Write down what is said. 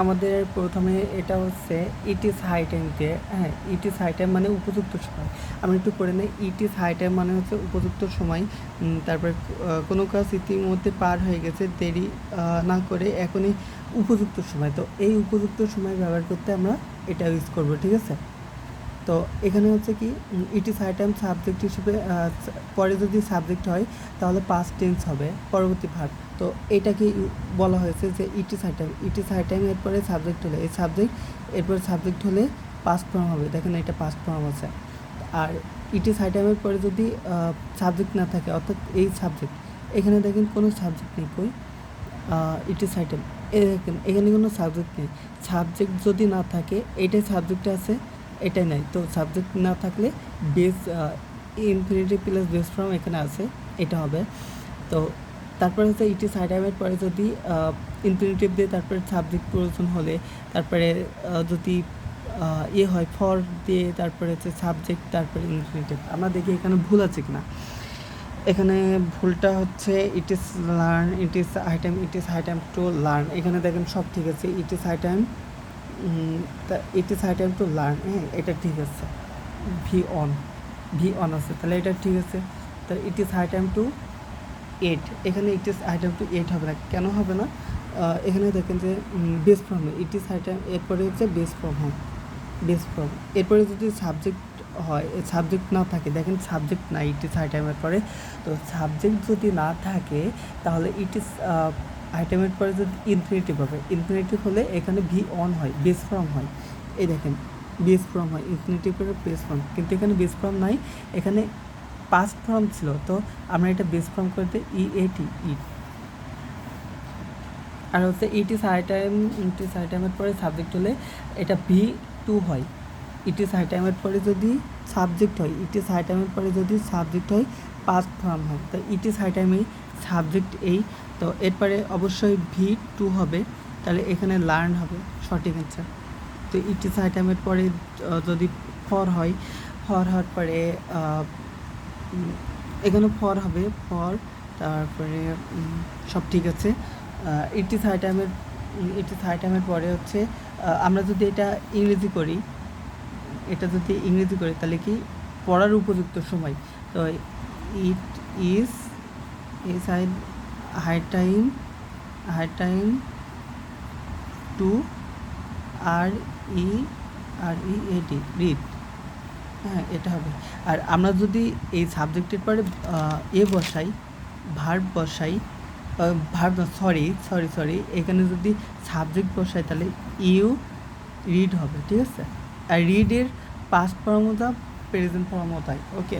আমাদের প্রথমে এটা হচ্ছে ইট ইজ হাই টাইম দিয়ে, হ্যাঁ, ইট ইজ হাই টাইম মানে উপযুক্ত সময়। আমরা একটু পড়ে নিই। ইট ইজ হাই টাইম মানে হচ্ছে উপযুক্ত সময়। তারপরে কোনো কাজ ইতিমধ্যে পার হয়ে গেছে, দেরি না করে এখনই উপযুক্ত সময়। তো এই উপযুক্ত সময় ব্যবহার করতে আমরা এটা ইউজ করব, ঠিক আছে। তো এখানে হচ্ছে কি it is high time subject হিসেবে পরে যদি সাবজেক্ট হয় তাহলে পাস্ট টেন্স হবে, পরবর্তী ভার্ব। তো এটাকে বলা হয়েছে যে it is high time. It is high time এরপরে সাবজেক্ট হলে এই সাবজেক্ট, এরপরে সাবজেক্ট হলে পাস্ট ফর্ম হবে। দেখেন এটা পাস্ট ফর্ম আছে। আর ইট ইজ হাই টাইমের পরে যদি সাবজেক্ট না থাকে, অর্থাৎ এই সাবজেক্ট, এখানে দেখেন কোনো সাবজেক্ট নেই, কই ইট ইজ হাই টাইম, দেখেন এখানে কোনো সাবজেক্ট নেই। সাবজেক্ট যদি না থাকে, এটাই সাবজেক্টে আছে, এটাই নাই। তো সাবজেক্ট না থাকলে base infinitive plus base form এখানে আছে, এটা হবে। তো তারপরে হচ্ছে ইট ইজ হাই টাইমের পরে যদি ইনফিনিটিভ দিয়ে তারপরে সাবজেক্ট প্রয়োজন হলে, তারপরে যদি ইয়ে হয় ফর দিয়ে তারপরে হচ্ছে সাবজেক্ট তারপরে ইনফিনিটিভ। আমরা দেখি এখানে ভুল আছে কিনা। এখানে ভুলটা হচ্ছে it is learn, it is high time, it is high time to learn. এখানে দেখেন সব ঠিক আছে। It is high time, it is high time to learn, হ্যাঁ এটা ঠিক আছে। ভি অন আছে, তাহলে এটা ঠিক আছে। তো it is high time to eat, এখানে it is high time to eat হবে না, কেন হবে না? এখানে দেখেন যে base form, it is high time এরপরে হচ্ছে বেস ফর্ম, হ্যাঁ বেস ফর্ম। এরপরে যদি সাবজেক্ট হয়, সাবজেক্ট না থাকে, দেখেন সাবজেক্ট নাই ইট ইজ হাই টাইমের পরে। তো সাবজেক্ট যদি না থাকে তাহলে ইট ইজ হাই টাইমের পরে যদি ইনফিনিটিভ হবে, ইনফিনিটিভ হলে এখানে ভি অন হয়, বেস ফর্ম হয়। এই দেখেন বেস ফর্ম হয়, ইনফিনিটিভ করে বেস ফর্ম, কিন্তু এখানে বেস ফর্ম নাই, এখানে পাস্ট ফর্ম ছিল। তো আমরা এটা বেস ফর্ম করতে ইএটি, ইট। আর হচ্ছে it is high time, it is high টাইমের পরে সাবজেক্ট হলে এটা ভি টু হয়। ইট ইজ হাই টাইমের পরে যদি সাবজেক্ট হয়, ইট ইজ হাই টাইমের পরে যদি সাবজেক্ট হয় পাস্ট ফর্ম হয়। তো ইট ইজ হাই টাইমেই সাবজেক্ট এই, তো এরপরে অবশ্যই ভি টু হবে, তাহলে এখানে লার্ন হবে সঠিক অ্যান্সার। তো ইট ইজ হাই টাইমের পরে যদি ফর হয়, ফর হওয়ার পরে এখানে ফর হবে, ফর, তারপরে সব ঠিক আছে। ইট ইজ হাই টাইমের, ইট ইজ হাই টাইমের পরে হচ্ছে আমরা যদি এটা ইংরেজি করি, এটা যদি ইংরেজি করি তাহলে কি পড়ার উপযুক্ত সময়। তো it is is high time, high time to R E A D, read, হ্যাঁ এটা হবে। আর আমরা যদি এই সাবজেক্টের পরে বসাই, ভার্ব বসাই, ভার্ব না, সরি এখানে যদি সাবজেক্ট বসাই তাহলে ইউ রিড হবে, ঠিক আছে। আর রিডের পাস্ট ফর্মও যা, প্রেজেন্ট ফর্মও তাই, ওকে।